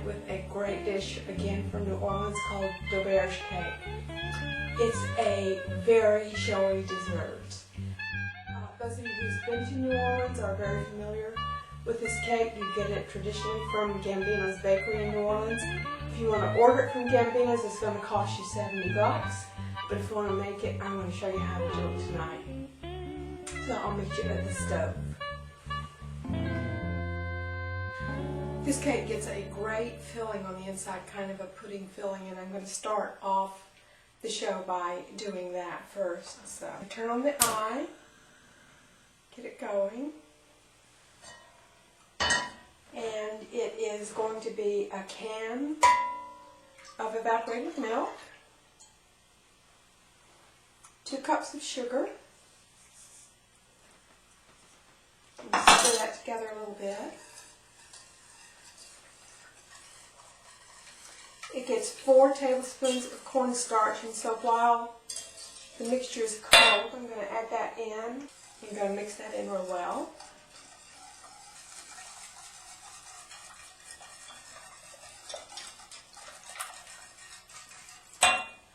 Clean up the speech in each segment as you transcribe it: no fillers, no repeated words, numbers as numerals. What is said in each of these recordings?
with a great dish again from New Orleans called Doberge Cake. It's a very showy dessert. Those of you who've been to New Orleans are very familiar with this cake. You get it traditionally from Gambino's Bakery in New Orleans. If you want to order it from Gambino's, it's going to cost you $70. But if you want to make it, I'm going to show you how to do it tonight. So I'll meet you at the stove. This cake gets a great filling on the inside, kind of a pudding filling, and I'm going to start off the show by doing that first. So turn on the eye, get it going, and it is going to be a can of evaporated milk, 2 cups of sugar, stir that together a little bit. It gets 4 tablespoons of cornstarch, and so while the mixture is cold, I'm going to add that in. I'm going to mix that in real well.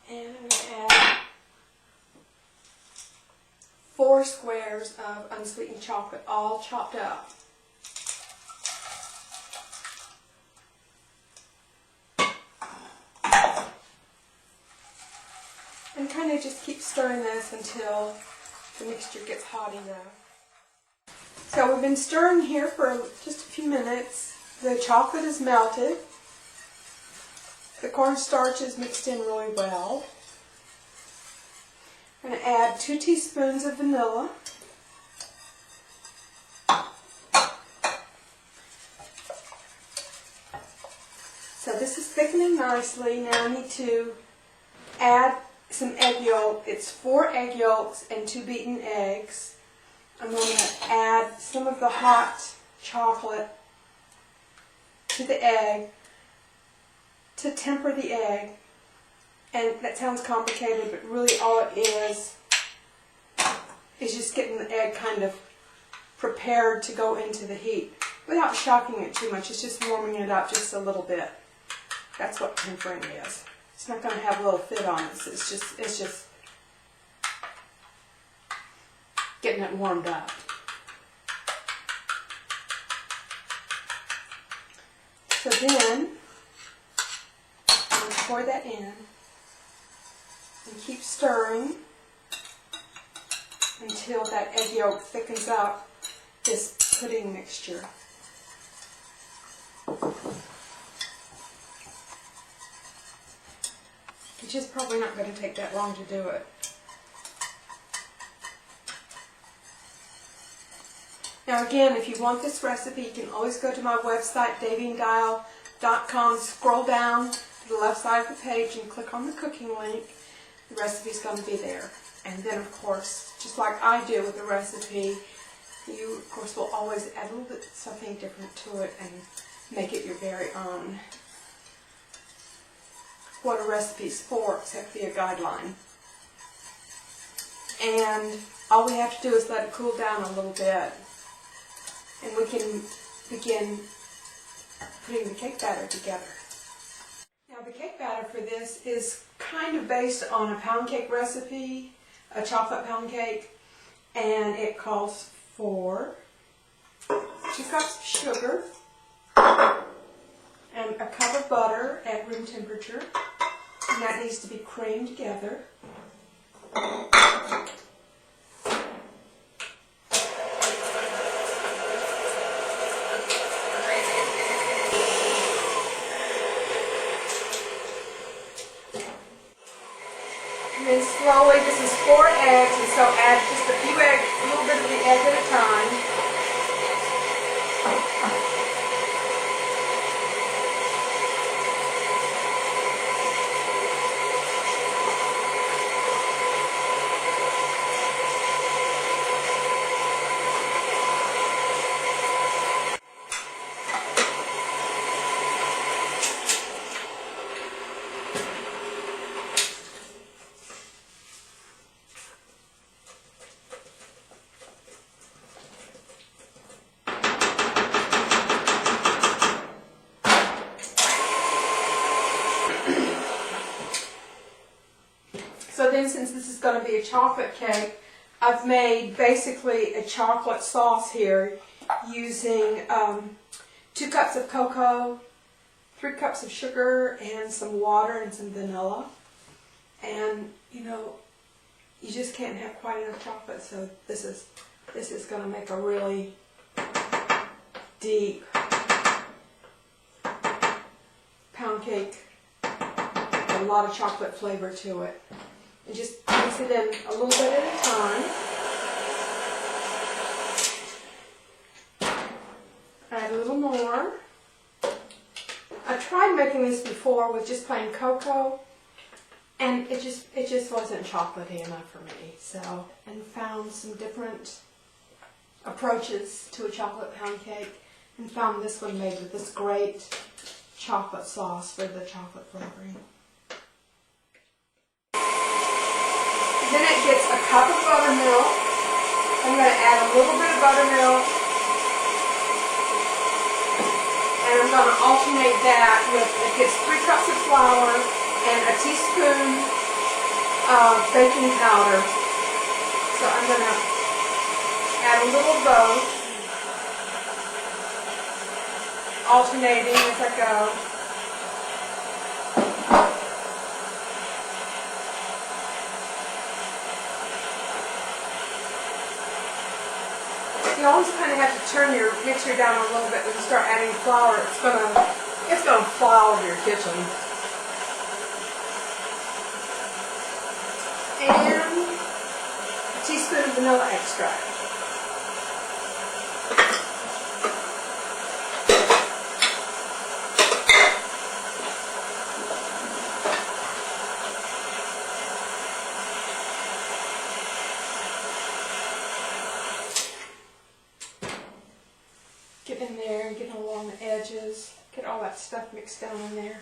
And I'm going to add 4 squares of unsweetened chocolate, all chopped up. And kind of just keep stirring this until the mixture gets hot enough. So we've been stirring here for just a few minutes. The chocolate is melted. The cornstarch is mixed in really well. I'm going to add 2 teaspoons of vanilla. So this is thickening nicely. Now I need to add some egg yolk. It's 4 egg yolks and 2 beaten eggs. I'm going to add some of the hot chocolate to the egg to temper the egg. And that sounds complicated, but really all it is just getting the egg kind of prepared to go into the heat without shocking it too much. It's just warming it up just a little bit. That's what tempering is. It's not going to have a little fit on it. So it's just getting it warmed up. So then I'm going to pour that in and keep stirring until that egg yolk thickens up this pudding mixture. It's just probably not going to take that long to do it. Now again, if you want this recipe, you can always go to my website, davyne.com, scroll down to the left side of the page and click on the cooking link. The recipe is going to be there. And then of course, just like I do with the recipe, you of course will always add a little bit something different to it and make it your very own. What a recipe's for, except be a guideline. And all we have to do is let it cool down a little bit, and we can begin putting the cake batter together. Now the cake batter for this is kind of based on a pound cake recipe, a chocolate pound cake, and it calls for 2 cups of sugar and a cup of butter at room temperature, and that needs to be creamed together. And then slowly, this is 4 eggs, and so add just a few eggs, a little bit of the egg at a time. doing, since this is going to be a chocolate cake, I've made basically a chocolate sauce here using 2 cups of cocoa, 3 cups of sugar, and some water and some vanilla. And you know, you just can't have quite enough chocolate, so this is going to make a really deep pound cake with a lot of chocolate flavor to it. And just mix it in a little bit at a time. Add a little more. I tried making this before with just plain cocoa, and it just wasn't chocolatey enough for me. So, and found some different approaches to a chocolate pound cake, and found this one made with this great chocolate sauce for the chocolate flavoring. Then it gets a cup of buttermilk. I'm going to add a little bit of buttermilk, and I'm going to alternate that with, it gets 3 cups of flour and a teaspoon of baking powder. So I'm going to add a little of both, alternating as I go. You always kind of have to turn your mixture down a little bit when you start adding flour. It's gonna fly all over your kitchen. And a teaspoon of vanilla extract. Get in there and get along the edges. Get all that stuff mixed down in there.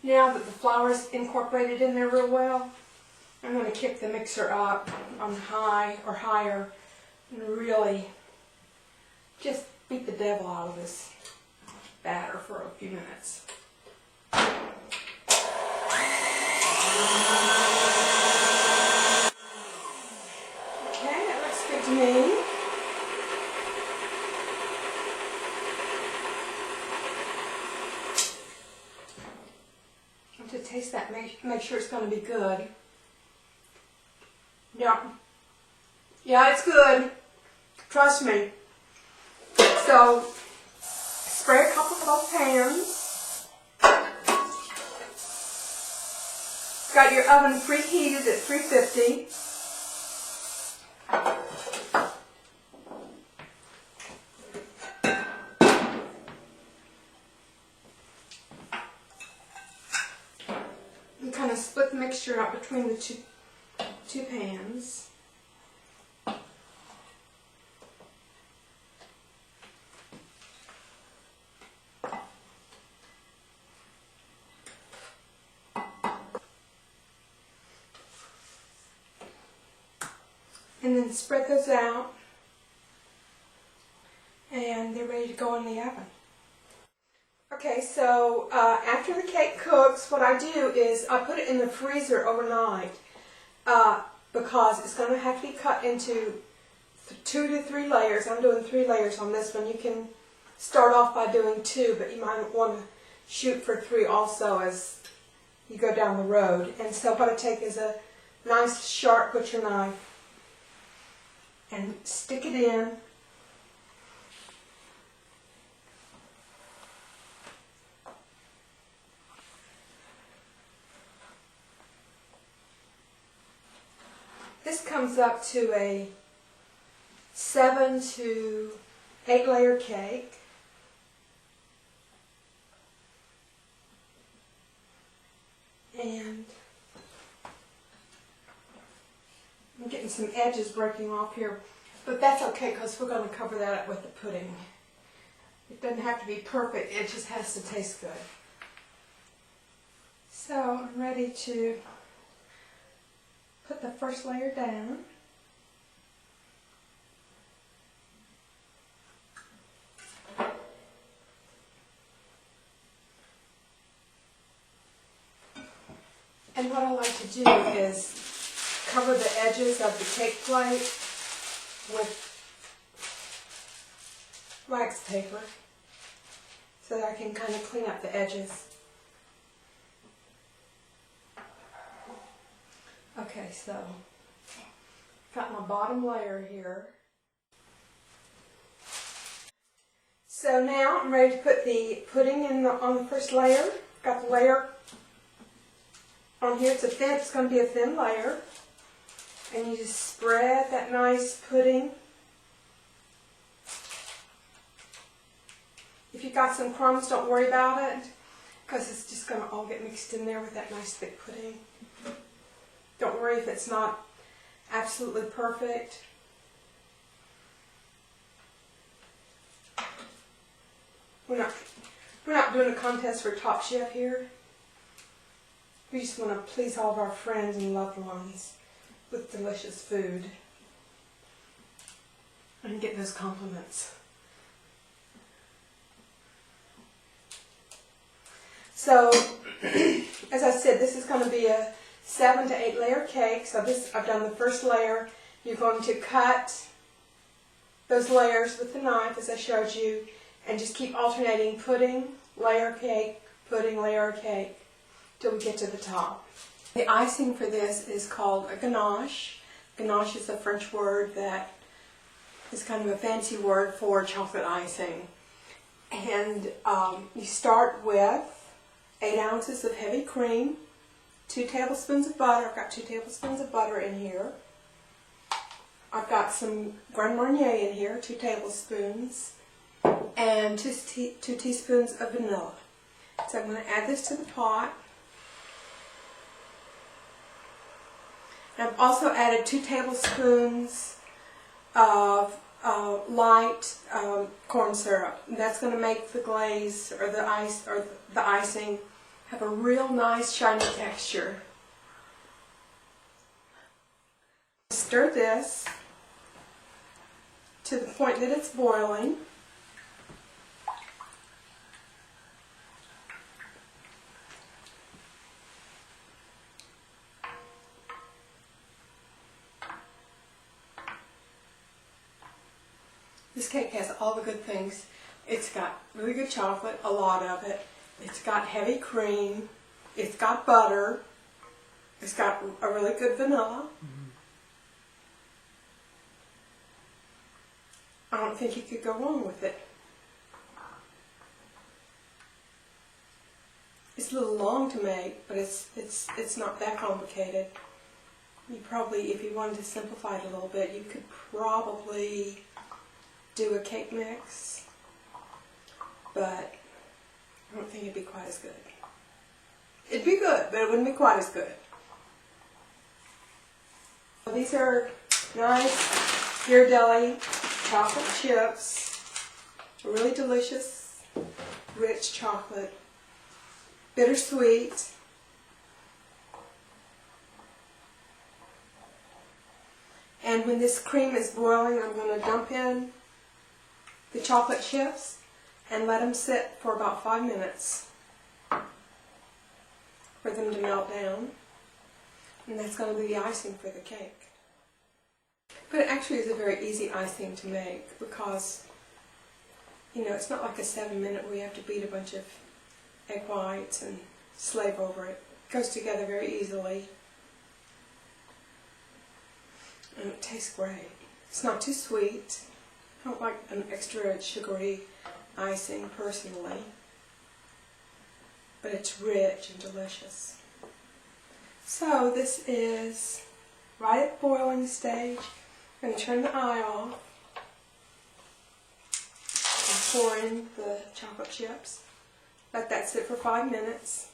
Now that the flour is incorporated in there real well, I'm going to kick the mixer up on high or higher and really just beat the devil out of this batter for a few minutes. To me. I'm to taste that, make sure it's going to be good. Yeah, it's good. Trust me. So, spray a couple of both pans. Got your oven preheated at 350. Kind of split the mixture out between the two pans. And then spread those out, and they're ready to go in the oven. Okay, so after the cake cooks, what I do is I put it in the freezer overnight because it's going to have to be cut into 2 to 3 layers. I'm doing 3 layers on this one. You can start off by doing 2, but you might want to shoot for 3 also as you go down the road. And so what I take is a nice sharp butcher knife and stick it in. This comes up to a 7 to 8 layer cake. And I'm getting some edges breaking off here, but that's okay because we're going to cover that up with the pudding. It doesn't have to be perfect, it just has to taste good. So I'm ready to put the first layer down. And what I like to do is cover the edges of the cake plate with wax paper so that I can kind of clean up the edges. Okay, so got my bottom layer here. So now I'm ready to put the pudding on the first layer. Got the layer on here. It's going to be a thin layer. And you just spread that nice pudding. If you've got some crumbs, don't worry about it, because it's just going to all get mixed in there with that nice thick pudding. Don't worry if it's not absolutely perfect. We're not doing a contest for top chef here. We just want to please all of our friends and loved ones with delicious food and get those compliments. So, as I said, this is going to be a 7 to 8 layer cake. So I've done the first layer. You're going to cut those layers with the knife, as I showed you, and just keep alternating pudding, layer cake, pudding, layer cake, till we get to the top. The icing for this is called a ganache. Ganache is a French word that is kind of a fancy word for chocolate icing. And you start with 8 ounces of heavy cream, 2 tablespoons of butter. I've got 2 tablespoons of butter in here. I've got some Grand Marnier in here, 2 tablespoons, and 2 teaspoons of vanilla. So I'm going to add this to the pot. And I've also added 2 tablespoons of light corn syrup. And that's going to make the glaze or the icing have a real nice shiny texture. Stir this to the point that it's boiling. This cake has all the good things. It's got really good chocolate, a lot of it. It's got heavy cream. It's got butter. It's got a really good vanilla. I don't think you could go wrong with it. It's a little long to make, but it's not that complicated. You probably, if you wanted to simplify it a little bit, you could probably do a cake mix, but I don't think it'd be quite as good. It'd be good, but it wouldn't be quite as good. These are nice Ghirardelli chocolate chips. Really delicious, rich chocolate, bittersweet. And when this cream is boiling, I'm going to dump in the chocolate chips and let them sit for about 5 minutes for them to melt down. And that's going to be the icing for the cake. But it actually is a very easy icing to make because, you know, it's not like a 7-minute where you have to beat a bunch of egg whites and slave over it. It goes together very easily. And it tastes great. It's not too sweet. I don't like an extra sugary icing personally, but it's rich and delicious. So this is right at boiling stage. I'm going to turn the eye off and pour in the chocolate chips. Let that sit for 5 minutes.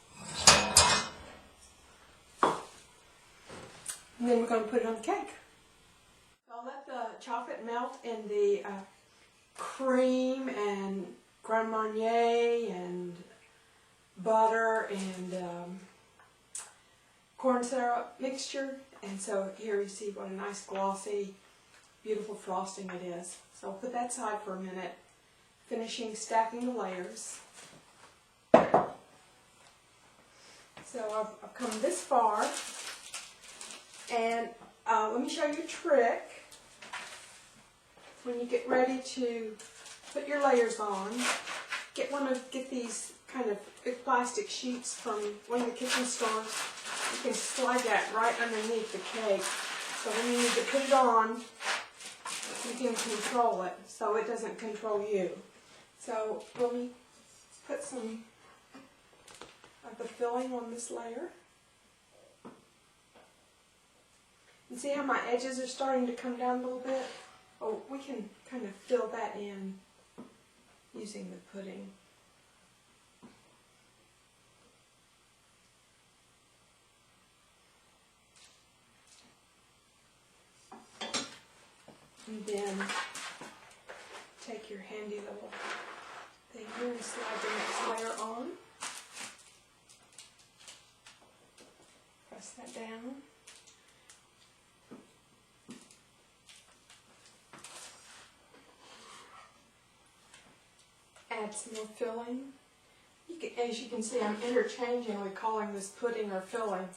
And then we're going to put it on the cake. I'll let the chocolate melt in the cream and Grand Marnier and butter and corn syrup mixture. And so here you see what a nice glossy, beautiful frosting it is. So I'll put that aside for a minute, finishing stacking the layers. So I've come this far, and let me show you a trick. When you get ready to put your layers on, get these kind of big plastic sheets from one of the kitchen stores. You can slide that right underneath the cake. So when you need to put it on, you can control it so it doesn't control you. So let me put some of the filling on this layer. And see how my edges are starting to come down a little bit? Oh, we can kind of fill that in using the pudding. And then take your handy little thing here and slide the next layer on. Press that down. Add some more filling. As you can see, I'm interchangingly calling this pudding or filling.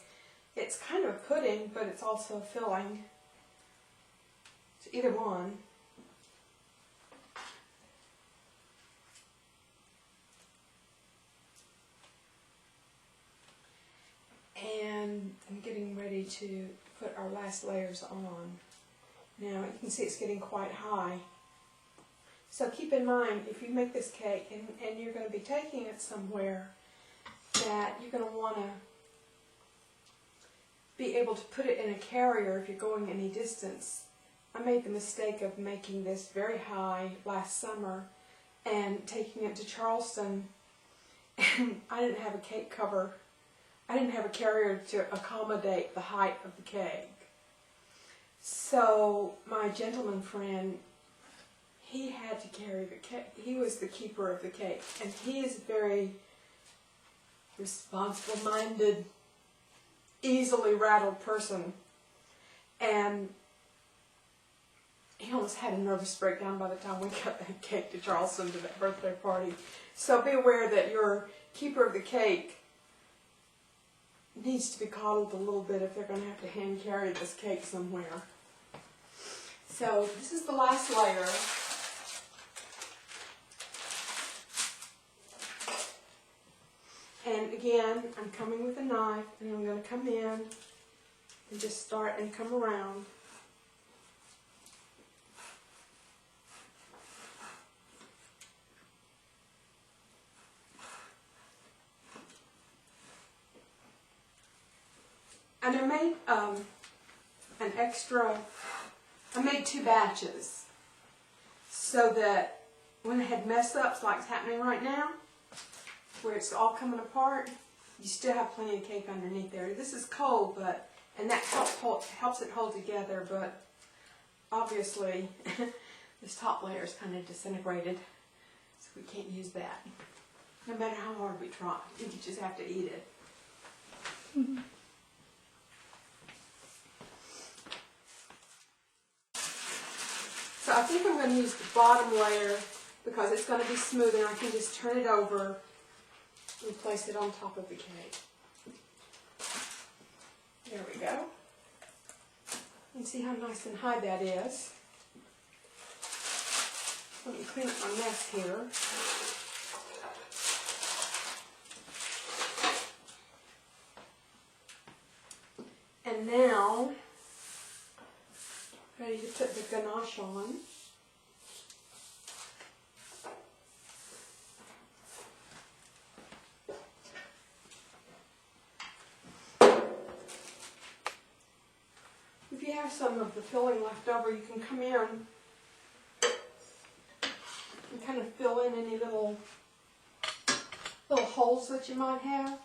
It's kind of a pudding, but it's also filling. It's either one. And I'm getting ready to put our last layers on. Now you can see it's getting quite high. So keep in mind, if you make this cake and you're going to be taking it somewhere, that you're going to want to be able to put it in a carrier if you're going any distance. I made the mistake of making this very high last summer and taking it to Charleston, and I didn't have a cake cover. I didn't have a carrier to accommodate the height of the cake. So my gentleman friend, he had to carry the cake. He was the keeper of the cake, and he is a very responsible-minded, easily rattled person, and he almost had a nervous breakdown by the time we got that cake to Charleston to that birthday party. So be aware that your keeper of the cake needs to be coddled a little bit if they're going to have to hand carry this cake somewhere. So this is the last layer. And again, I'm coming with a knife, and I'm going to come in and just start and come around. And I made I made 2 batches so that when I had mess ups like it's happening right now, where it's all coming apart, you still have plenty of cake underneath there. This is cold, and that helps it hold together, but obviously this top layer is kind of disintegrated, so we can't use that. No matter how hard we try, you just have to eat it. So I think I'm going to use the bottom layer because it's going to be smooth, and I can just turn it over and place it on top of the cake. There we go. You can see how nice and high that is. Let me clean up my mess here. And now, ready to put the ganache on. If you have some of the filling left over, you can come in and kind of fill in any little holes that you might have.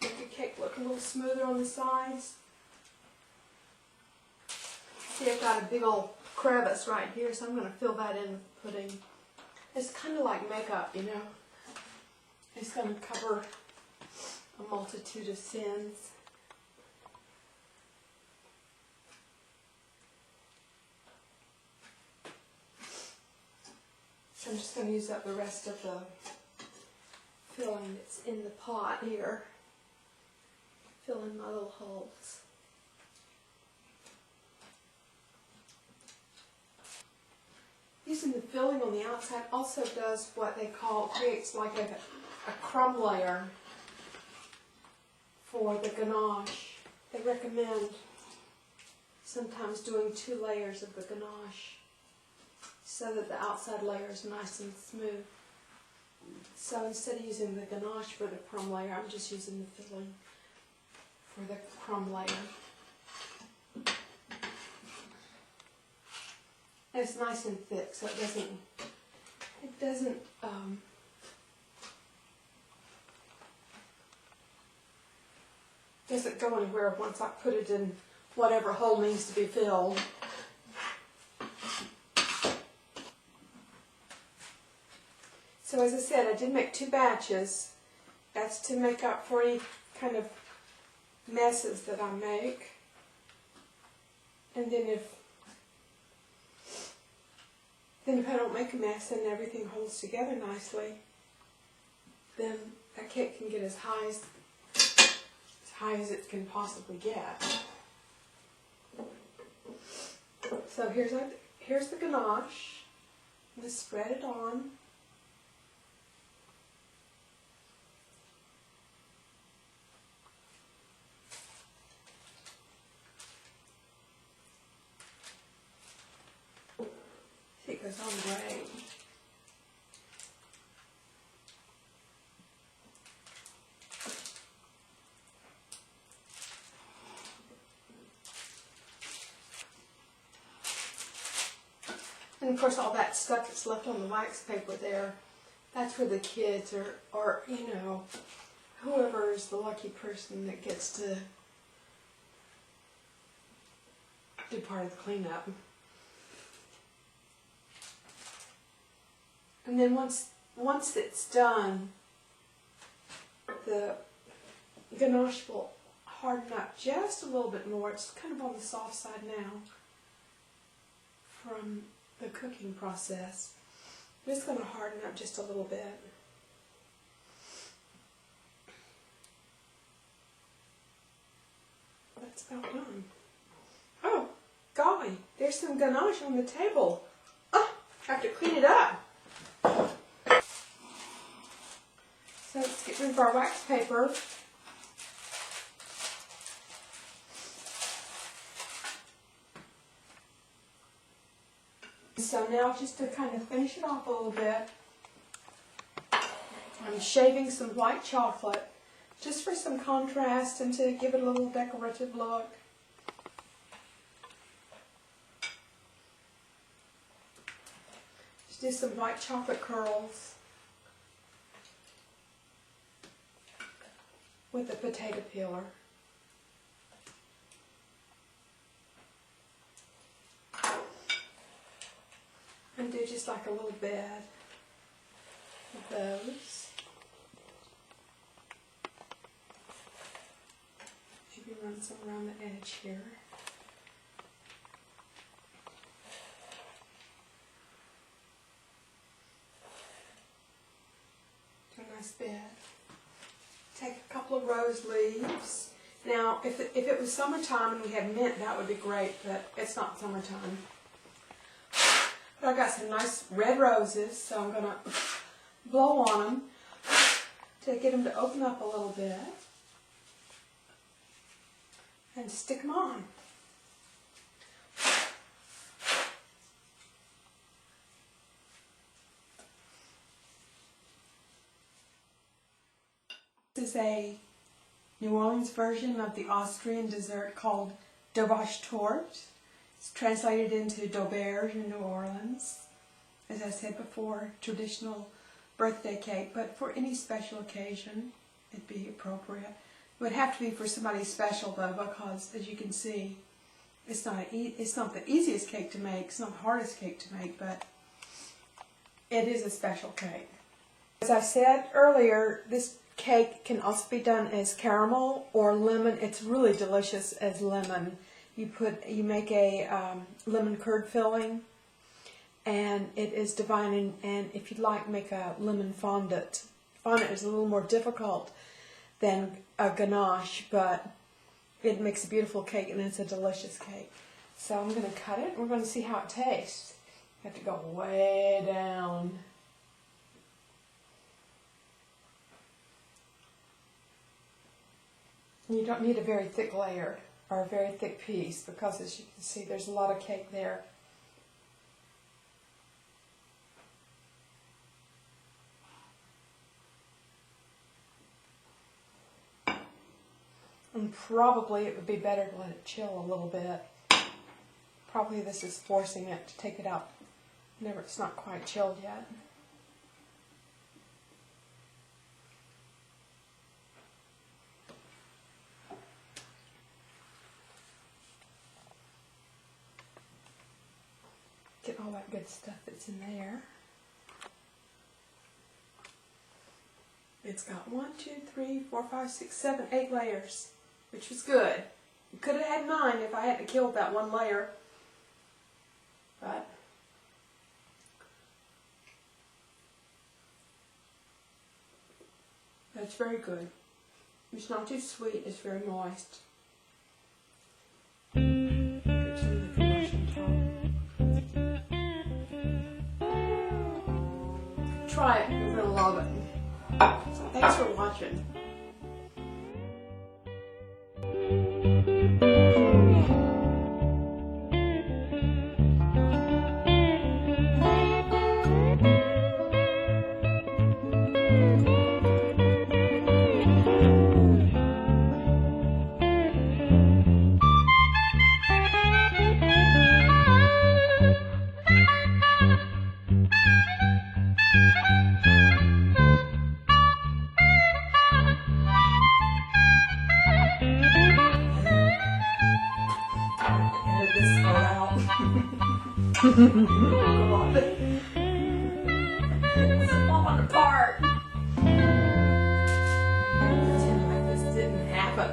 Make your cake look a little smoother on the sides. See, I've got a big old crevice right here, so I'm going to fill that in with pudding. It's kind of like makeup, you know. It's going to cover a multitude of sins. So I'm just going to use up the rest of the filling that's in the pot here. Fill in my little holes. Using the filling on the outside also does what they call, creates like a crumb layer for the ganache. They recommend sometimes doing 2 layers of the ganache so that the outside layer is nice and smooth. So instead of using the ganache for the crumb layer, I'm just using the filling for the crumb layer. And it's nice and thick, so it doesn't go anywhere once I put it in whatever hole needs to be filled. So as I said, I did make 2 batches. That's to make up for any kind of messes that I make. And then if I don't make a mess and everything holds together nicely, then that cake can get as high as it can possibly get. So here's the ganache. I'm going to spread it on. It goes on great. And of course all that stuff that's left on the wax paper there, that's where the kids or you know, whoever is the lucky person that gets to do part of the cleanup. And then once it's done, the ganache will harden up just a little bit more. It's kind of on the soft side now from the cooking process. I'm just going to harden up just a little bit. That's about done. Oh, golly, there's some ganache on the table. Oh, I have to clean it up. So let's get rid of our wax paper. So now just to kind of finish it off a little bit, I'm shaving some white chocolate just for some contrast and to give it a little decorative look. Just do some white chocolate curls with a potato peeler. And do just like a little bed of those. Maybe run some around the edge here. Do a nice bed. Take a couple of rose leaves. Now, if it was summertime and we had mint, that would be great, but it's not summertime. But I've got some nice red roses, so I'm going to blow on them to get them to open up a little bit and stick them on. This is a New Orleans version of the Austrian dessert called Doberge Cake. It's translated into Doberge in New Orleans. As I said before, traditional birthday cake, but for any special occasion, it'd be appropriate. It would have to be for somebody special though, because as you can see, it's not the easiest cake to make, it's not the hardest cake to make, but it is a special cake. As I said earlier, this cake can also be done as caramel or lemon. It's really delicious as lemon. You make a lemon curd filling, and it is divine. And if you'd like, make a lemon fondant find it is a little more difficult than a ganache, but it makes a beautiful cake and it's a delicious cake. So I'm going to cut it and we're going to see how it tastes. You have to go way down. You don't need a very thick layer or a very thick piece because, as you can see, there's a lot of cake there. And probably it would be better to let it chill a little bit. Probably this is forcing it to take it out. It's not quite chilled yet. Get all that good stuff that's in there. It's got 1, 2, 3, 4, 5, 6, 7, 8 layers, which was good. You could have had 9 if I hadn't killed that one layer. But that's very good. It's not too sweet, it's very moist. Try it, you're going to love it. So thanks for watching. This part out. It's falling apart. Pretend like this didn't happen.